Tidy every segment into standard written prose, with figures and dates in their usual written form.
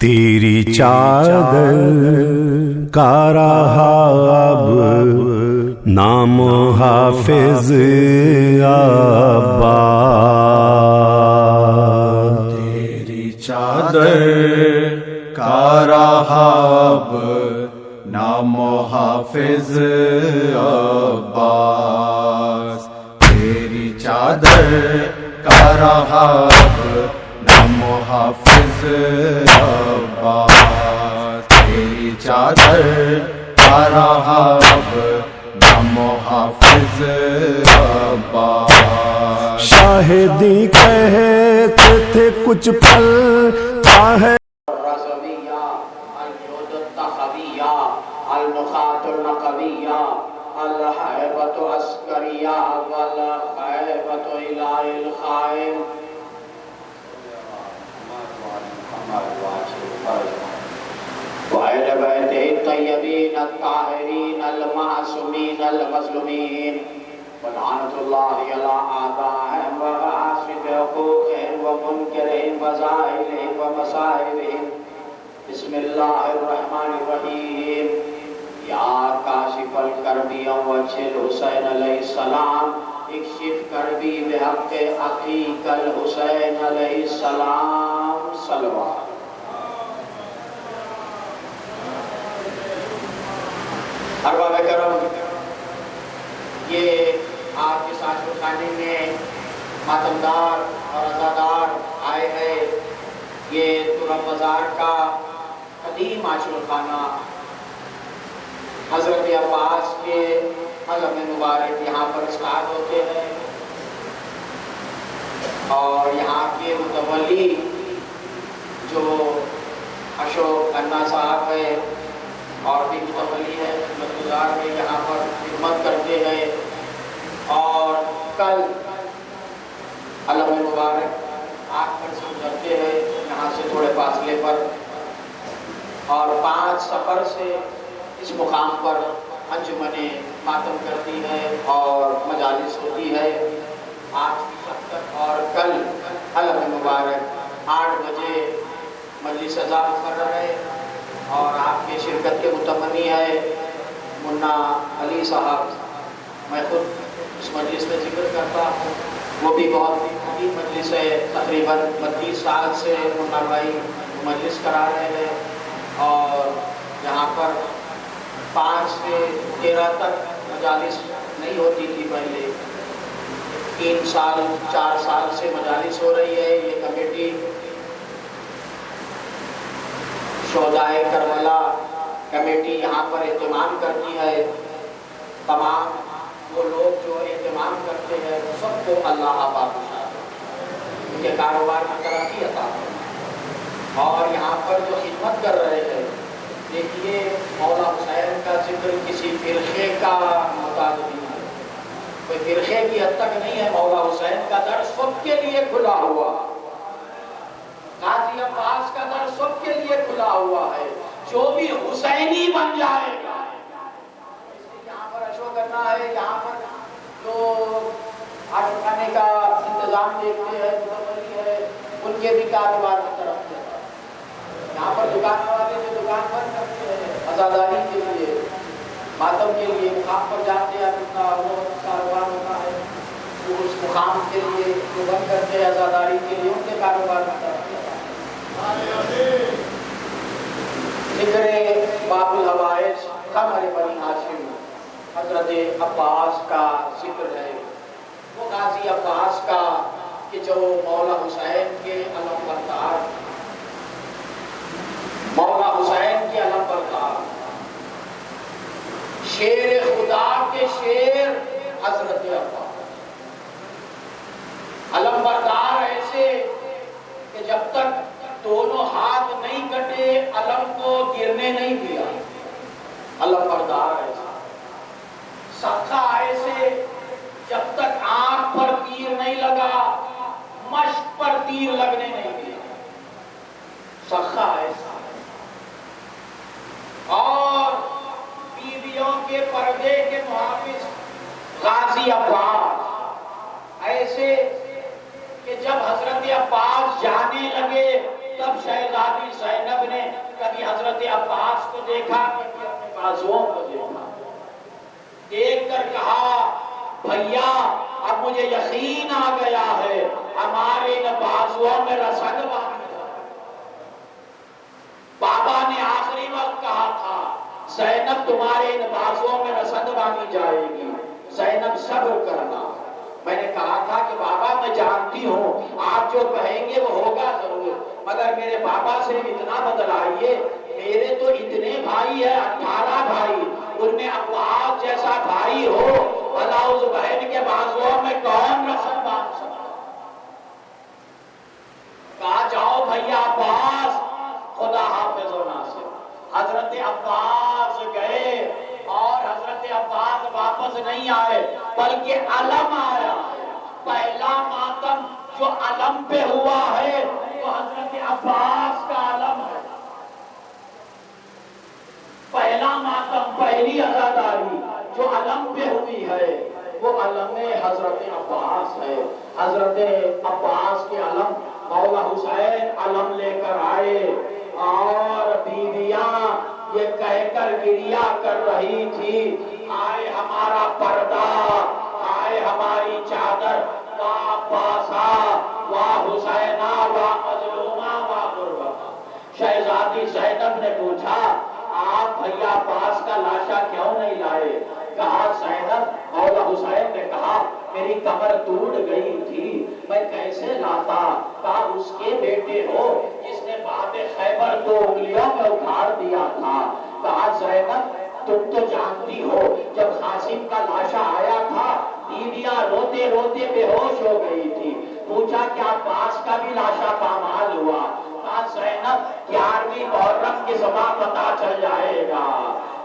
तेरी चादर का रहा अब नाम हाफिज अब्बास। तेरी चादर का रहा अब नाम हाफिज अब्बास। तेरी चादर का रहा अब नाम हाफिज अब्बास। तेरी चादर का रहा अब नाम हाफिज अब्बास। शाहिदी कहते थे कुछ पल है बिस्मिल्लाहिर्रहमानिर्रहीम। या काशिफल करबी वजहिल हुसैन अलैहिस्सलाम इक्शिफ करबी बिहक़्क़ि अख़ीकल हुसैन अलैहिस्सलाम। सलवात। अरबाब करम, ये आपके साशो खाने में मातमदार और अज़ादार आए हैं। ये तुरम बाजार का कदीम आशुल खाना हज़रत अब्बास के अज़म मुबारक यहाँ पर स्टार्ट होते हैं और यहाँ के मुतवल्ली जो अशोक खन्ना साहब है और भी मुतवल्ली है, खिदमतगुज़ार में यहाँ पर खिदमत करते हैं। और कल अलम मुबारक आग पर से गुजरते हैं यहाँ से थोड़े फासले पर, और 5 सफ़र से इस मुकाम पर अंजुमने मातम करती है और मजालिस होती है। आज की शफ़क़त और कल अलम मुबारक 8 बजे मजलिस अज़ा मुक़र्रर है और आपके शिरकत के मुतमन्नी है मुन्ना अली साहब। मैं खुद इस मजलिस में जिक्र करता हूँ, वो भी बहुत बड़ी मजलिस है। तकरीबन 32 साल से मुन्ना भाई मजलिस करा रहे हैं और यहाँ पर 5 से 13 तक मजालिस नहीं होती थी पहले। 3 साल 4 साल से मजालिस हो रही है। ये कमेटी शोदाए करबला कमेटी यहाँ पर एहतमाम करती है। तमाम वो लोग जो एहतमाम करते हैं सबको अल्लाह पाक उनके कारोबार में तरक्की अता फरमाए। और यहाँ पर जो खिदमत कर रहे हैं, देखिए मौला हुसैन का जिक्र किसी फिरके का मोहताज नहीं है, कोई फिरके की हद तक नहीं है। मौला हुसैन का दर सबके लिए खुला हुआ, गाजी अब्बास का दर सबके लिए खुला हुआ है। जो भी हुसैनी बन जाएगा, यहाँ पर अशो करना है, यहाँ पर जो आशो खाने का इंतजाम देखते हैं मुतवल्ली है, उनके भी कारोबार में तरफ है। यहाँ पर दुकान वाले जो दुकान बंद करते हैं आज़ादारी के लिए, मातम के लिए, मुकाम पर जाते हैं, अपना वो कारोबार होता है, वो उस मुकाम के लिए जो बंद करते हैं आज़ादारी के लिए, उनके कारोबार में तरफ है। जिक्र बाबुल हवाइज कमर बनी हाशिम हजरत अब्बास का जिक्र है। वो गाजी अब्बास का कि जो मौला हुसैन के अलम बरदार, मौला हुसैन के अलम बरदार, शेर खुदा के शेर हजरत अब्बास, अलम बरदार ऐसे कि जब तक दोनों हाथ नहीं कटे अलम को गिरने नहीं दिया। अलम बरदार ऐसे, सखा ऐसे जब तक आंख पर तीर नहीं लगा मश्क पर तीर लगने नहीं दिया। सखा ऐसा। और बीवियों के पर्दे के मुहाफिज गाजी अब्बास ऐसे कि जब हजरत अब्बास जाने लगे तब शहजादी ज़ैनब ने हजरत अब्बास को देखा, कि अपने बाजुओं को देखा, देख कर कहा भैया अब मुझे यकीन आ गया है हमारे इन बाजुओं में रसद बांधी है। बाबा ने आखिरी वक्त कहा था ज़ैनब तुम्हारे इन बाजुओं में रसद बांधी जाएगी, ज़ैनब सब्र करना। मैंने कहा था कि बाबा मैं जानती हूँ आप जो कहेंगे वो होगा जरूर, मगर मेरे बाबा से इतना बदलाइए, मेरे तो इतने भाई है 18 भाई, उनमें अब्बास जैसा भाई हो भला उस बहन के बाजुओं में कौन रसद बांध सकता। कहा जाओ भैया अब्बास खुदा हाफिज व नासिर। हजरत अब्बास गए और हजरत अब्बास वापस नहीं आए बल्कि अलम आया। पहला मातम जो अलम पे हुआ है वो हजरत अब्बास का अलम है। पहला मातम, पहली अजादारी जो अलम पे हुई है वो अलम हजरत अब्बास है। हजरत अब्बास के अलम मौला हुसैन अलम लेकर आए और बीवियां ये कहकर गिरिया कर रही थी आए हमारा पर्दा, आए हमारी चादर, वाह अब्बासा, वाह हुसैना, वाह मजलूमा, वाह गुरबता। शहजादी ज़ैनब ने पूछा आप भैया अब्बास का लाशा क्यों नहीं लाए? कहा ज़ैनब, मौला हुसैन ने कहा मेरी कमर टूट गई थी, मैं कैसे लाता? कहा उसके बेटे हो जिसने बाबे खैबर को उंगलियों में उखाड़ दिया था। कहा ज़ैनब तुम तो जानती हो जब कासिम का लाशा आया था बीवियां रोते रोते बेहोश हो गई थी। पूछा क्या अब्बास का भी लाशा पामाल हुआ? कहा ज़ैनब 11वीं मुहर्रम की सुबह पता चल जाएगा।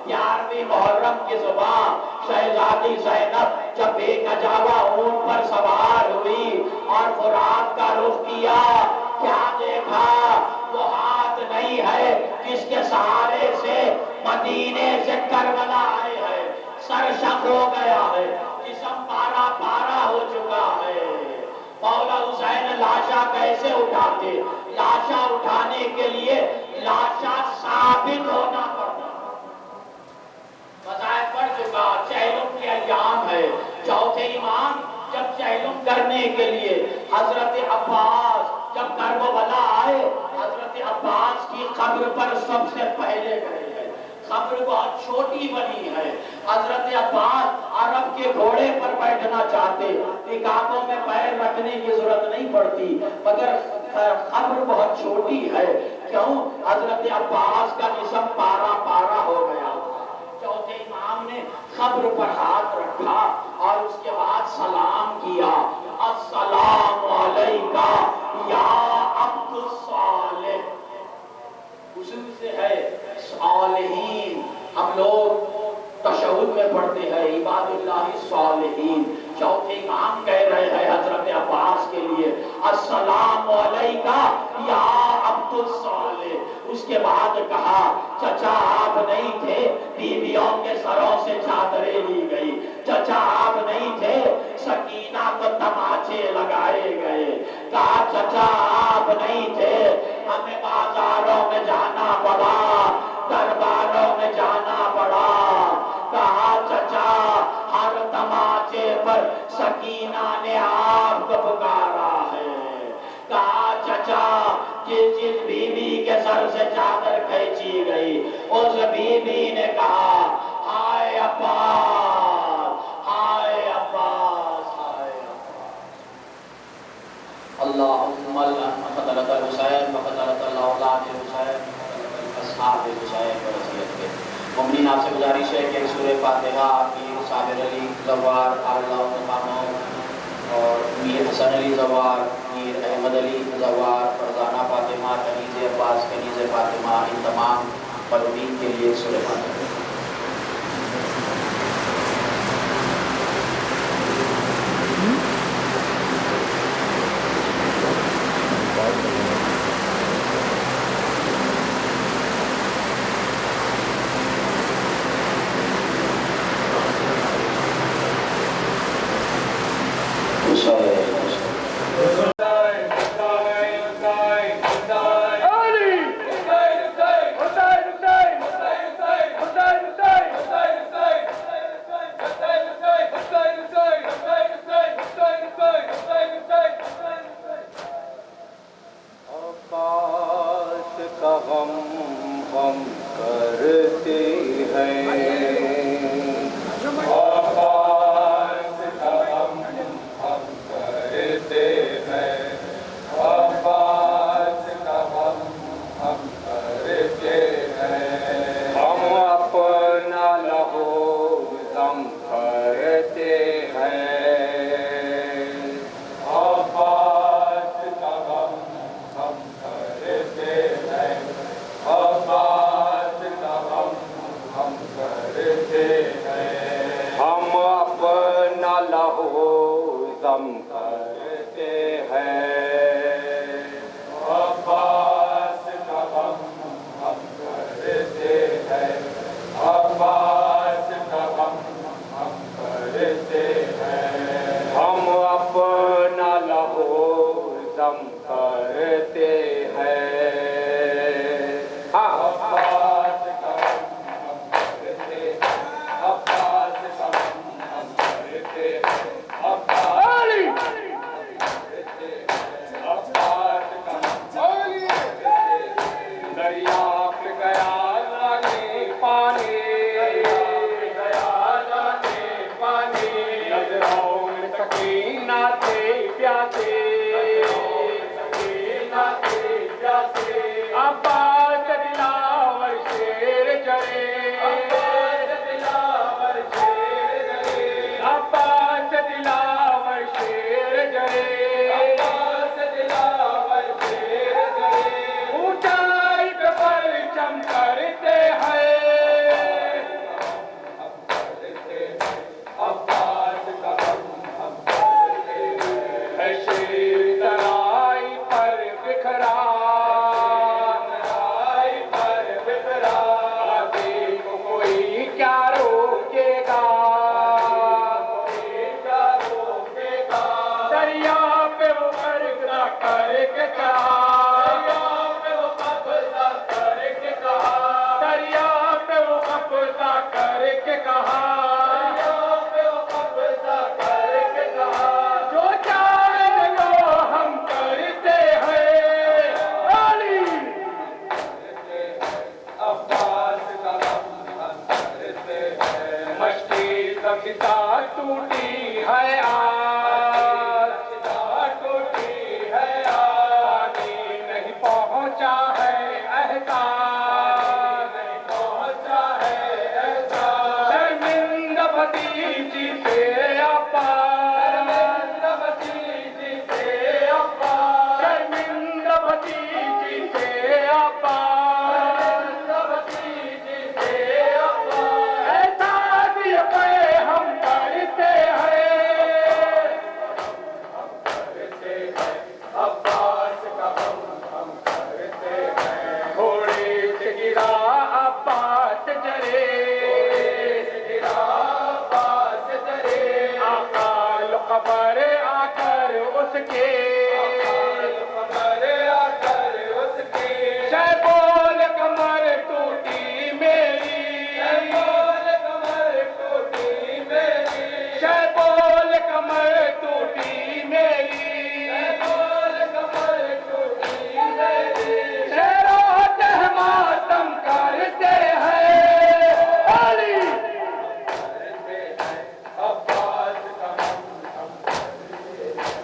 11वीं मुहर्रम की सुबह शहजादी ज़ैनब जब बेकजावा ऊंट पर सवार हुई और फुरात का रुख किया, क्या देखा? वो हाथ नहीं है जिसके सहारे से मदीने से करबला आए है। सर शक हो गया है, जिस्म पारा पारा हो चुका है। मौला हुसैन लाशा कैसे उठाते? लाशा उठाने के लिए लाशा साबित होना पड़ता। बताया पड़ चुका, चहलुम के अय्याम है। चौथे इमाम जब चहलुम करने के लिए हजरत अब्बास जब करबला आए, हजरत अब्बास की कब्र पर सबसे पहले गए हैं। कब्र बहुत छोटी बनी है। हजरत अब्बास अरब के घोड़े पर बैठना चाहते, रिकाबों में पैर रखने की जरूरत नहीं पड़ती, मगर कब्र बहुत छोटी है। क्यों? हजरत अब्बास का जिस्म पारा पारा हो गया। चौथे इमाम ने कब्र पर हाथ रखा और उसके बाद सलाम किया, अस्सलामु अलैका या अब्दुस सालिह। उसूल से है सालिहीन, हम लोग तशहुद में पढ़ते हैं इबादुल्लाहि सालिहीन। चौथे इमाम कह रहे हैं हजरत अब्बास के लिए अस्सलामु अलैका या अब्दुस सालिह। उसके बाद कहा चचा आप नहीं थे, बीवियों के सरों से चादरें ली गई। चचा आप नहीं थे, सकीना को तमाचे लगाए गए। कहा चचा आप नहीं थे, हमें बाजारों में जाना पड़ा, दरबारों में जाना पड़ा। कहा चचा हर तमाचे पर सकीना ने आपको पुकारा है। कहा चचा जिस बीवी के सर से चादर खींची गई उस बीवी ने कहा हाय अब्बास, हाय अब्बास, हाय अब्बास। अल्लाहुम्मा क़तलतल हुसैन व क़तलतल औलाद हुसैन अस्हाब हुसैन व रज़ियत के। मुमिनीन आपसे गुजारिश है कि सूरह फातिहा मीर साबिर अली ज़वार और मीर हसन अली ज़वार, मीर अहमद अली ज़वार, फरजाना फातिमा, कनीज़ अब्बास, कनीज़ फातिमा, इन तमाम मरहूमीन के लिए सूरह फातिहा। Ali! का गम हम करते हैं, अब्बास का गम हम करते हैं, अब्बास का गम हम करते हैं। हम अपना लहू दम करते हैं, अब्बास का गम हम करते हैं, अब्बास का गम हम करते हैं। हम अपना लहू दम करते हैं, अब्बास का गम हम करते हैं, अब्बास का गम हम करते हैं। हम अपना लहू दम करते हैं, अब्बास का गम हम करते हैं, अब्बास का गम हम करते हैं, अब्बास का गम दरिया पे गया जाने पानी, गया जाने पानी, नजरों में सकीना थे प्यासे, सकीना थे प्यासे, अब्बास दिलावर शेर जरे, अब्बास दिलावर शेर जरे, अब्बास दिलावर शेर जरे, अब्बास दिलावर शेर जरे, ऊंचाई पे परचम करते हैं, अब्बास का गम हम करते हैं। शेर तराई पर बिखरा, तराई पर बिखरा, देखो कोई क्या रोकेगा, कोई क्या रोकेगा, दरिया पे वो कब्जा करके कहा, दरिया पे वो कब्जा करके कहा, दरिया पे वो कब्जा करके कहा, दरिया पे वो कब्जा करके कहा, जो चाहे वो हम करते हैं, अली अब्बास का गम हम करते हैं। मस्ती कविता टूटी है आज, टूटी है आज, नहीं पहुंचा है एहसास, नहीं पहुंचा है एहसास, शर्मिंदा भतीजी से अब्बास, शर्मिंदा भतीजी से अब्बास, शर्मिंदा भतीजी से अब्बास, शर्मिंदा भतीजी से अब्बास, एहसास ये पे हम करते हैं, अब्बास का गम हम करते हैं। घोड़े से गिरा अब्बास जरे, गिरा अब्बास जरे, अकाल खबर आकर उसके, खबर आकर उसके, शैबोल कमर टूटी मेरी, शैबोल कमर टूटी मेरी, शैबोल कमर टूटी मेरी, शैबोल कमर टूटी मेरी, शेरो मातम करते हैं, अली अब्बास का गम हम करते हैं,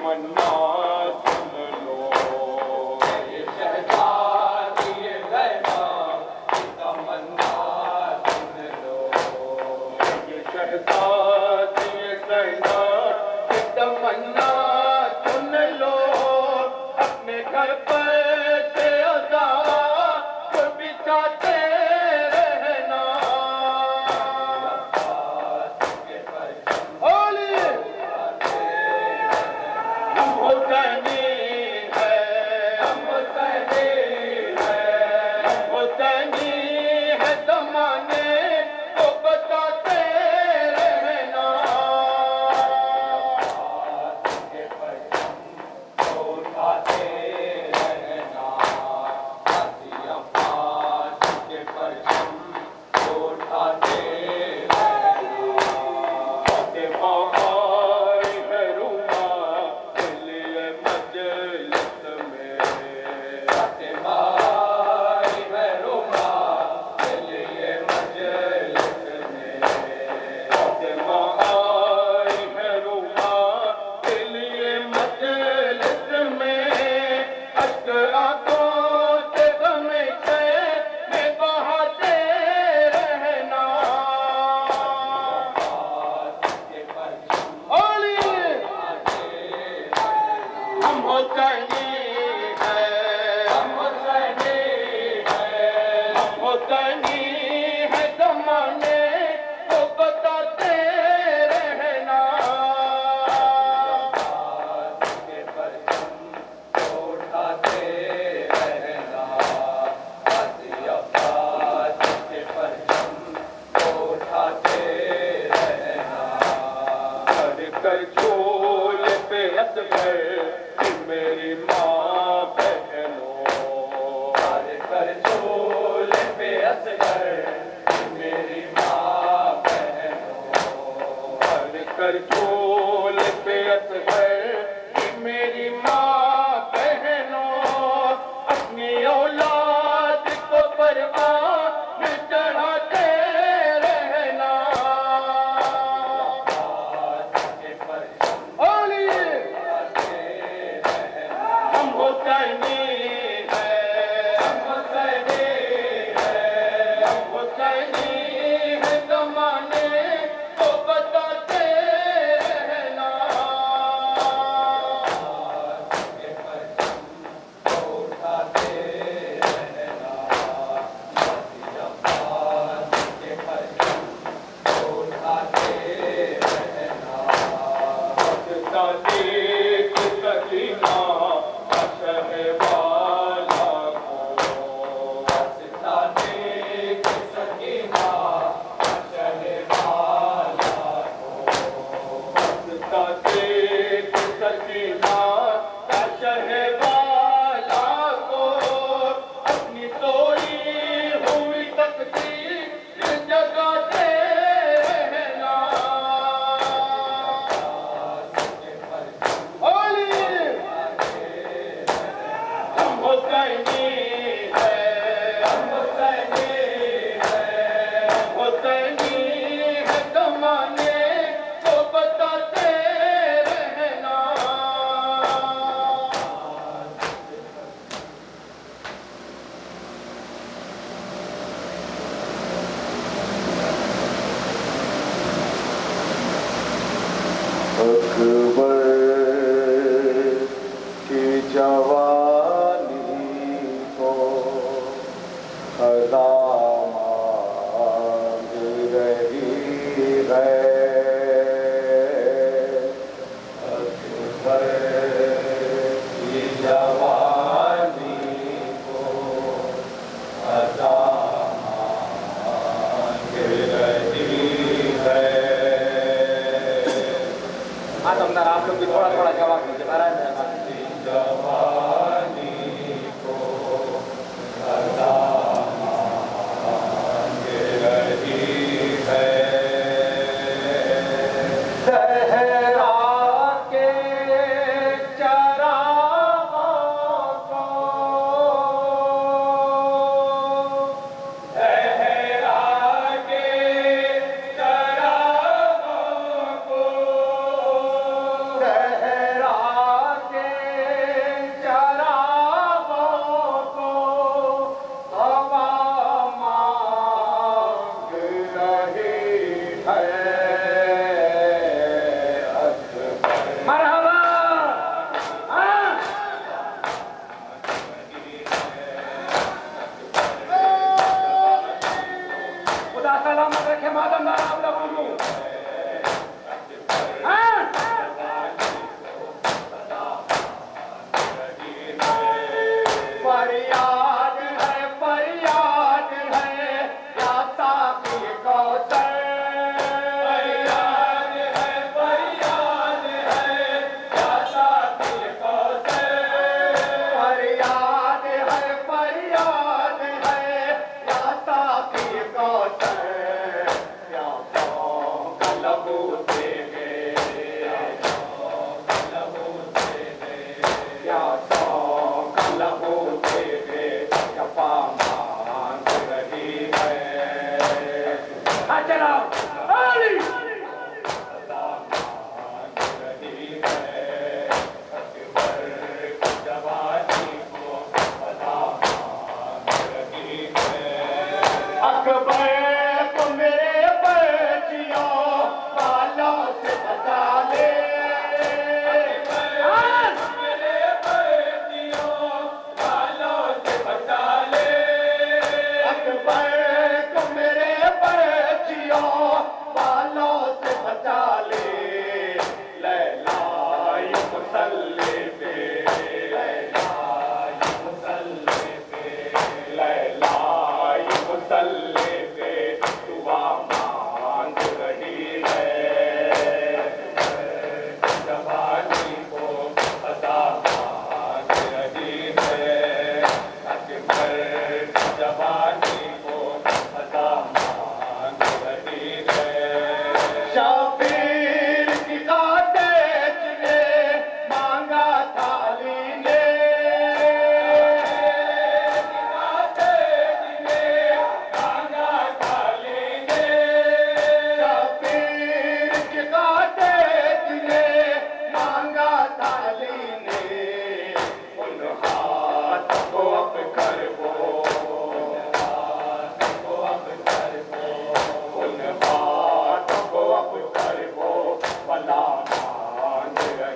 तमन्ना सुन लो, ये शहजादी ये ज़ैना की तमन्ना सुन लो, ये शहजादी ये ज़ैना की तमन्ना सुन लो, अपने घर पर से आज़ाद बिताते रहना। होली हम हुसैनी है, हम हुसैनी है, हम हुसैनी है, ज़माने को बताते रहना। उठाते रहना, हाथी अब्बास के परचम उठाते रहना। फातिमा आई है रूमा के लिए मजलिस में, फातिमा आई है रूमा के लिए मजलिस में, फातिमा आई है रूमा के लिए मजलिस में, अश्क आंखों से हमेशा में बहाते रहना। होली हम हुसैनी है, हम हुसैनी है, हम हुसैनी है, ज़माने को बताते रहना। उठाते रहना, हाथी अब्बास के परचम उठाते रहना। कर झोल पे असगर मेरी माँ बहनों, कर झोल पे असगर मेरी माँ बहनों, कर झोल पे असगर मेरी माँ बहनों, अपनी औलाद को परवान चढ़ाते रहना। होली हम हुसैनी है, हम हुसैनी है, हम हुसैनी है, ज़माने को बताते रहना। उठाते रहना, हाथी अब्बास के परचम उठाते रहना। सादिक सकीना शहवाला को, सादिक सकीना शहवाला को, सादिक सकीना शहवाला को, अपनी सोई हुई तकदीर जगाते रहना। होली हम हुसैनी है, हम हुसैनी है, हम हुसैनी है, ज़माने को बताते रहना। अकबर की जवानी को खज़ा मांग रही है, अकबर की जवानी को खज़ा मांग रही है। हाँ तुमदार आप लोग भी थोड़ा थोड़ा जवाब दीजिए महाराज। जवानी को खज़ा मांग रही है। सहरा के चरागों को, सहरा के चरागों को, सहरा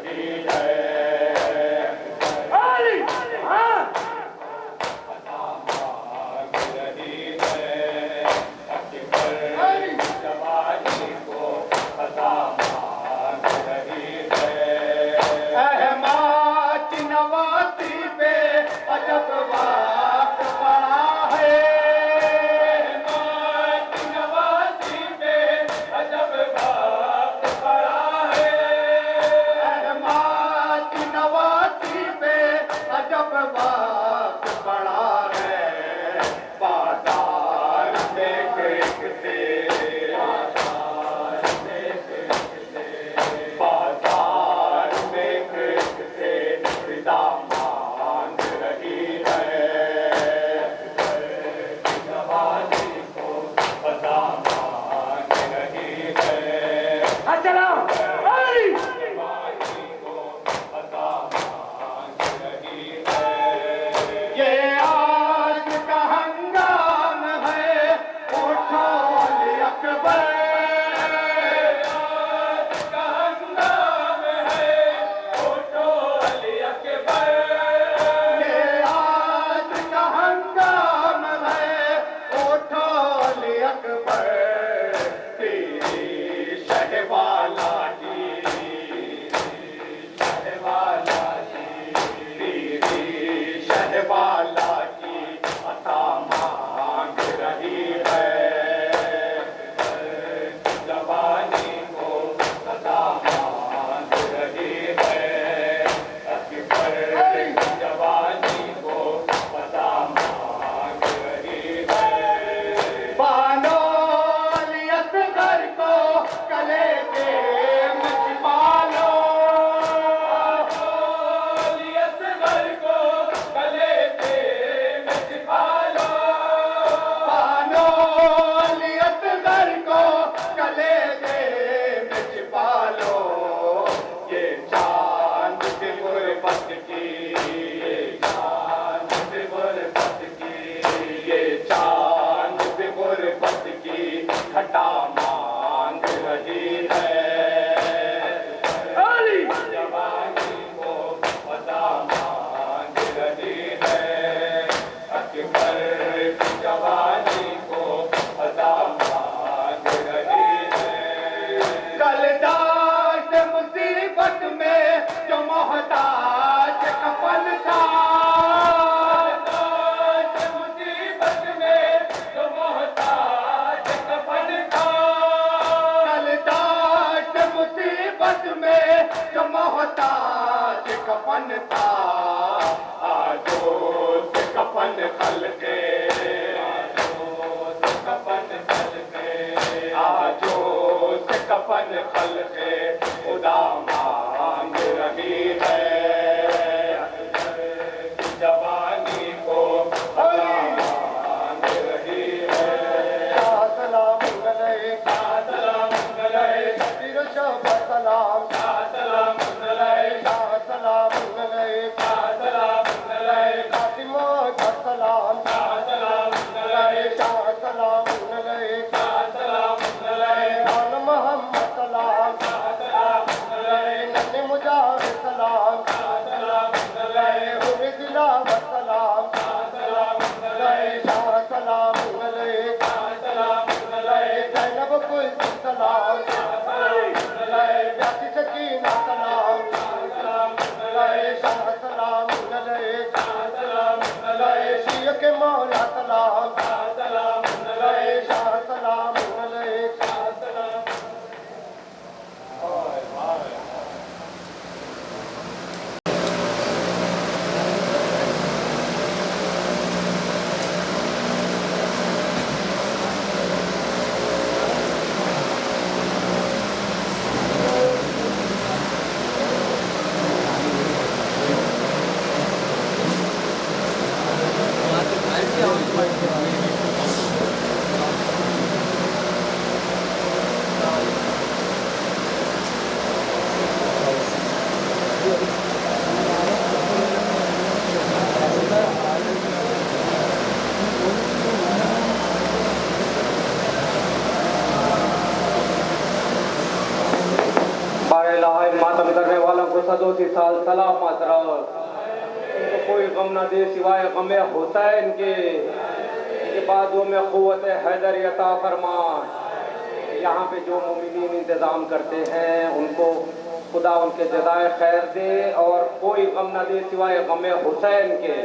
रही है। अली हाँ पता मांग रही है अकबर जवानी को पता मांग रही है अहमद नवासी पे अजब बात पड़ा है। अहमद नवाजी पे अजब बात पड़ा है अहमद नवासी पे अजब बात पड़ा है। बाजार में एक से बाजार में एक से रिदा मांग रही है। जवानी को पता मांग रही है अस्सलाम अली जवानी को पता मांग रही है ये आज का हंगाम है उठो अली अकबर। का हंगाम है फोटो अली अकबर ये आज का हंगाम है उठो अली अकबर। तेरी शहवाला की शहवाला तेरी शहवाला की अता मांग रही है। जवानी को पता मांग रही है अकबर जवानी को पता मांग रही है बानो अली असगर को गले के में छिपा लो। अली असगर को गले पे में छिपा लो बानो अली असगर को गले के में छिपा लो। ये चांद की गुरबत की चांद पे गुरबत की ये चांद की गुरबत की घटा मांग रही है। अली जवानी को पता मांग रही है अकबर जवानी को पता मांग रही है कल दास मुसीबत में जो मोहताज कफन था। मुसीबत में जो मोहताज कफन था कल दास मुसीबत में जो मोहताज कफन था। आजो से कफन खल के कफन खल के आजो से कफन खल के खुदा मांग रही है। जवानी को पता मांग रही है सलाम अलैका सलाम अलैका फिर शब सलाम सलाम अलैका सलाम अलैका सलाम अलैका फातिमा का सलाम सलाम अलैका सलाम अलैका सलाम अलैका खान मोहम्मद सलाम सलाम अलैका नन्हे मुजाहिद सलाम सलाम अलैका हुरे दिलावर सलाम सलाम अलैका सलाम अलैका सलाम अलैका जैनब कुलसुम सलाम जाति सकीना सलाम सलाम अलैका सलाम अलैका सलाम अलैका शिय के मौला सलाम सलाम अलैका सलाम अलैका सलाम को सदों सी साल सलामत रहो, इनको कोई गम ना दे सिवाय गमे हुसैन के। इनके बाजुओं में क़ुव्वत हैदर अता फरमा। यहाँ पे जो मोमिनीन इंतज़ाम करते हैं उनको खुदा उनके जज़ाए खैर दे और कोई गम ना दे सिवाय गमे हुसैन के।